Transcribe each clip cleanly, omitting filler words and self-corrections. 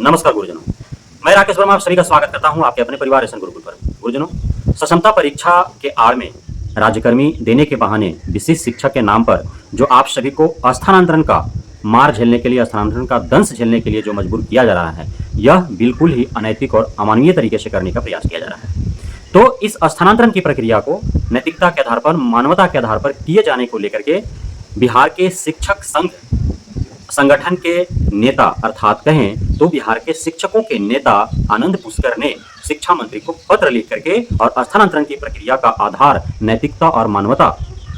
नमस्कार गुरुजनों, मैं राकेश वर्मा आप सभी का स्वागत करता हूं आपके अपने परिवार एसन गुरुकुल पर। गुरुजनों, सक्षमता परीक्षा के आड़ में राज्यकर्मी देने के बहाने विशिष्ट शिक्षक के नाम पर जो आप सभी को स्थानांतरण का मार झेलने के लिए, स्थानांतरण का दंश झेलने के लिए जो मजबूर किया जा रहा है, यह बिल्कुल ही अनैतिक और अमानवीय तरीके से करने का प्रयास किया जा रहा है। तो इस स्थानांतरण की प्रक्रिया को नैतिकता के आधार पर, मानवता के आधार पर किए जाने को लेकर के बिहार के शिक्षक संघ संगठन के नेता अर्थात कहें तो बिहार के शिक्षकों के नेता आनंद पुष्कर ने शिक्षा मंत्री को पत्र लिख करके और स्थानांतरण की प्रक्रिया का आधार नैतिकता और मानवता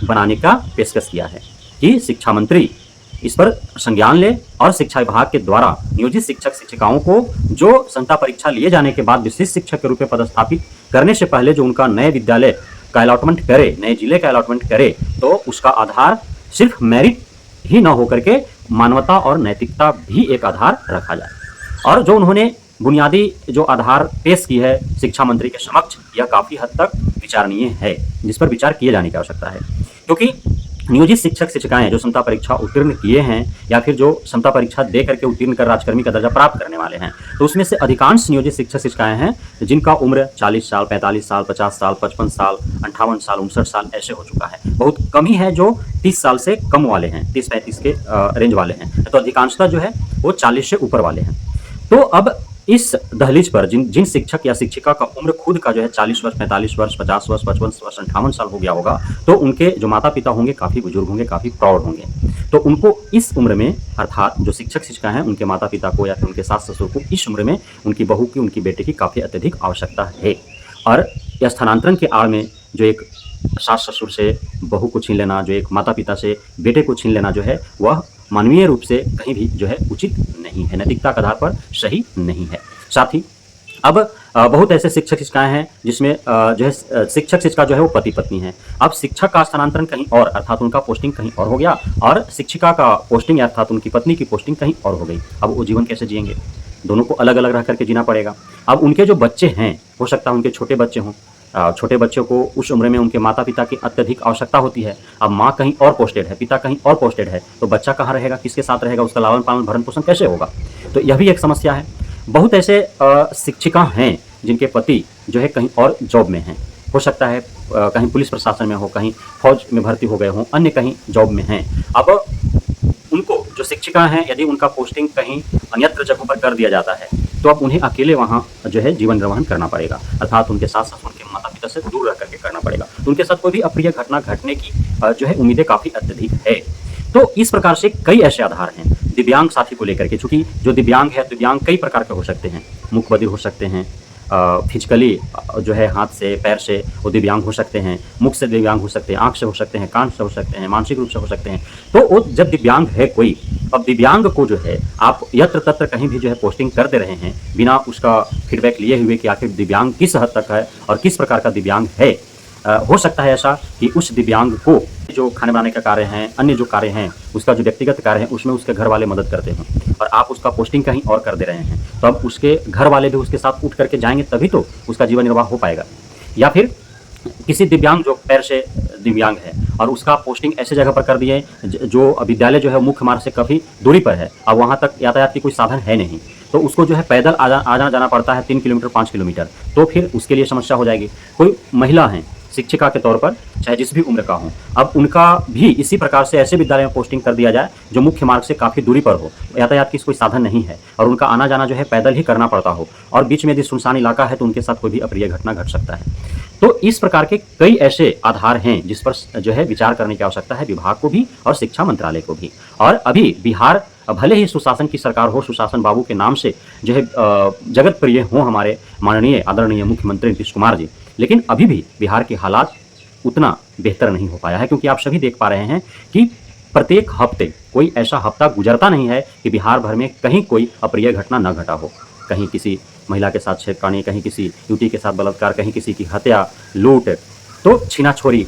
बनाने का पेशकश किया है कि शिक्षा मंत्री इस पर संज्ञान ले और शिक्षा विभाग के द्वारा नियोजित शिक्षक शिक्षिकाओं को जो क्षमता परीक्षा लिए जाने के बाद विशिष्ट शिक्षक के रूप में पदस्थापित करने से पहले जो उनका नए विद्यालय का अलॉटमेंट करे, नए जिले का अलॉटमेंट करे, तो उसका आधार सिर्फ मेरिट ही न होकर के मानवता और नैतिकता भी एक आधार रखा जाए। और जो उन्होंने बुनियादी जो आधार पेश की है शिक्षा मंत्री के समक्ष, यह काफी हद तक विचारणीय है, जिस पर विचार किए जाने की आवश्यकता है। क्योंकि नियोजित शिक्षक शिक्षिकाएं जो क्षमता परीक्षा उत्तीर्ण किए हैं या फिर जो क्षमता परीक्षा दे करके उत्तीर्ण कर राज्यकर्मी का दर्जा प्राप्त करने वाले हैं, तो उसमें से अधिकांश नियोजित शिक्षक शिक्षिकाएं हैं जिनका उम्र 40 साल, 45 साल, 50 साल, 55 साल, 58 साल, 59 साल ऐसे हो चुका है। बहुत कम ही है जो 30 साल से कम वाले हैं, 30-35 के रेंज वाले हैं। तो अधिकांशता जो है वो 40 से ऊपर वाले हैं। तो अब इस दहलीज पर जिन शिक्षक या शिक्षिका का उम्र खुद का जो है 40 वर्ष, 45 वर्ष, 50 वर्ष, 55 वर्ष, 58 साल हो गया होगा, तो उनके जो माता पिता होंगे काफी बुजुर्ग होंगे, काफी प्रौढ़ होंगे। तो उनको इस उम्र में, अर्थात जो शिक्षक शिक्षिका हैं उनके माता पिता को या फिर उनके सास ससुर को इस उम्र में उनकी बहू की, उनकी बेटे की काफी अत्यधिक आवश्यकता है। और यह स्थानांतरण के आड़ में जो एक सास ससुर से बहू को छीन लेना, जो एक माता पिता से बेटे को छीन लेना जो है, वह मानवीय रूप से कहीं भी जो है उचित नहीं है, नैतिकता के आधार पर सही नहीं है। साथ ही अब बहुत ऐसे शिक्षक शिक्षिकाएं हैं जिसमें जो है शिक्षक शिक्षिका जो है वो पति पत्नी है। अब शिक्षक का स्थानांतरण कहीं और, अर्थात उनका पोस्टिंग कहीं और हो गया, और शिक्षिका का पोस्टिंग अर्थात उनकी पत्नी की पोस्टिंग कहीं और हो गई। अब वो जीवन कैसे जिएंगे? दोनों को अलग अलग रह करके जीना पड़ेगा। अब उनके जो बच्चे हैं, हो सकता है उनके छोटे बच्चे हों, छोटे बच्चों को उस उम्र में उनके माता पिता की अत्यधिक आवश्यकता होती है। अब माँ कहीं और पोस्टेड है, पिता कहीं और पोस्टेड है, तो बच्चा कहाँ रहेगा, किसके साथ रहेगा, उसका लालन पालन भरण पोषण कैसे होगा? तो यह भी एक समस्या है। बहुत ऐसे शिक्षिका हैं जिनके पति जो है कहीं और जॉब में हैं, हो सकता है कहीं पुलिस प्रशासन में हो, कहीं फौज में भर्ती हो गए हों, अन्य कहीं जॉब में हैं। अब उनको जो शिक्षिका हैं, यदि उनका पोस्टिंग कहीं अन्यत्र जगहों पर कर दिया जाता है, तो अब उन्हें अकेले वहाँ जो है जीवन निर्वहन करना पड़ेगा, अर्थात उनके सास ससुर के माता पिता से दूर रह करके करना पड़ेगा। तो उनके साथ कोई भी अप्रिय घटना घटने की जो है उम्मीदें काफ़ी अत्यधिक है। तो इस प्रकार से कई ऐसे आधार हैं दिव्यांग साथी को लेकर के, चूंकि जो दिव्यांग है, दिव्यांग कई प्रकार के हो सकते हैं, मुख बधिर हो सकते हैं, फिजिकली जो है हाथ से पैर से वो दिव्यांग हो सकते हैं, मुख से दिव्यांग हो सकते हैं, आंख से हो सकते हैं, कान से हो सकते हैं, मानसिक रूप से हो सकते हैं। तो वो जब दिव्यांग है कोई, अब दिव्यांग को जो है आप यत्र तत्र कहीं भी जो है पोस्टिंग कर दे रहे हैं बिना उसका फीडबैक लिए हुए कि आखिर दिव्यांग किस हद तक है और किस प्रकार का दिव्यांग है। हो सकता है ऐसा कि उस दिव्यांग को जो खाने बनाने का कार्य है, अन्य जो कार्य हैं, उसका जो व्यक्तिगत कार्य है, उसमें उसके घर वाले मदद करते हैं और आप उसका पोस्टिंग कहीं और कर दे रहे हैं, तो अब उसके घर वाले भी उसके साथ उठ करके जाएंगे तभी तो उसका जीवन निर्वाह हो पाएगा। या फिर किसी दिव्यांग जो पैर से दिव्यांग है और उसका पोस्टिंग ऐसे जगह पर कर दिए जो विद्यालय जो है मुख्य मार्ग से काफ़ी दूरी पर है, अब वहाँ तक यातायात की कोई साधन है नहीं, तो उसको जो है पैदल आना जाना पड़ता है 3 किलोमीटर 5 किलोमीटर, तो फिर उसके लिए समस्या हो जाएगी। कोई महिला है शिक्षिका के तौर पर, चाहे जिस भी उम्र का हो, अब उनका भी इसी प्रकार से ऐसे विद्यालय में पोस्टिंग कर दिया जाए जो मुख्य मार्ग से काफ़ी दूरी पर हो, यातायात की कोई साधन नहीं है और उनका आना जाना जो है पैदल ही करना पड़ता हो, और बीच में यदि सुनसान इलाका है तो उनके साथ कोई भी अप्रिय घटना घट सकता है। तो इस प्रकार के कई ऐसे आधार हैं जिस पर जो है विचार करने की आवश्यकता है विभाग को भी और शिक्षा मंत्रालय को भी। और अभी बिहार भले ही सुशासन की सरकार हो, सुशासन बाबू के नाम से जो है जगत प्रिय हो हमारे माननीय आदरणीय मुख्यमंत्री नीतीश कुमार जी, लेकिन अभी भी बिहार के हालात उतना बेहतर नहीं हो पाया है। क्योंकि आप सभी देख पा रहे हैं कि प्रत्येक हफ्ते कोई ऐसा हफ्ता गुजरता नहीं है कि बिहार भर में कहीं कोई अप्रिय घटना न घटा हो। कहीं किसी महिला के साथ छेड़खानी, कहीं किसी युवती के साथ बलात्कार, कहीं किसी की हत्या, लूट, तो छीना छोरी,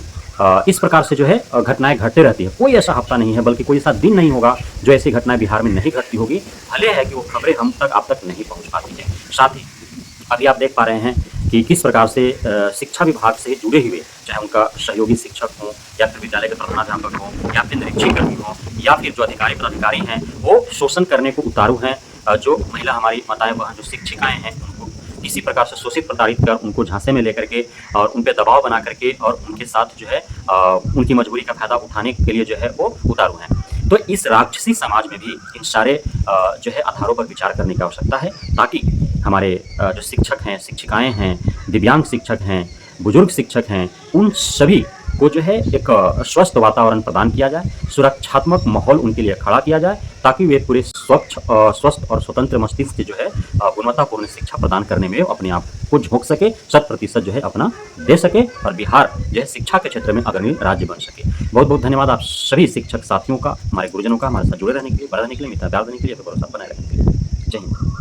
इस प्रकार से जो है घटनाएं घटते रहती है। कोई ऐसा हफ्ता नहीं है, बल्कि कोई ऐसा दिन नहीं होगा जो ऐसी घटनाएं बिहार में नहीं घटती होगी। भले है कि वो खबरें आप तक नहीं पहुंच पाती हैं। साथ ही अभी आप देख पा रहे हैं कि किस प्रकार से शिक्षा विभाग से जुड़े हुए, चाहे उनका सहयोगी शिक्षक हो या फिर विद्यालय के प्रधानाध्यापक हो या फिर निरीक्षक कर्मी हो या फिर जो अधिकारी पदाधिकारी हैं, वो शोषण करने को उतारू हैं। जो महिला हमारी माताएं बहन जो शिक्षिकाएं हैं उनको किसी प्रकार से शोषित प्रताड़ित कर उनको झांसे में लेकर के और उन पे दबाव बना करके और उनके साथ जो है उनकी मजबूरी का फायदा उठाने के लिए जो है वो उतारू हैं। तो इस राक्षसी समाज में भी इन सारे जो है आधारों पर विचार करने की आवश्यकता है, ताकि हमारे जो शिक्षक हैं, शिक्षिकाएं हैं, दिव्यांग शिक्षक हैं, बुजुर्ग शिक्षक हैं, उन सभी को जो है एक स्वस्थ वातावरण प्रदान किया जाए, सुरक्षात्मक माहौल उनके लिए खड़ा किया जाए, ताकि वे पूरे स्वस्थ और स्वतंत्र मस्तिष्क से जो है गुणवत्तापूर्ण शिक्षा प्रदान करने में अपने आप को झोंक सके, 100% जो है अपना दे सके और बिहार जो है शिक्षा के क्षेत्र में अग्रणी राज्य बन सके। बहुत बहुत धन्यवाद आप सभी शिक्षक साथियों का, हमारे गुरुजनों का, हमारे साथ जुड़े रहने के लिए, बढ़ने के लिए, मित्रता देने के लिए, भरोसा बनाए रखने के लिए। जय हिंद।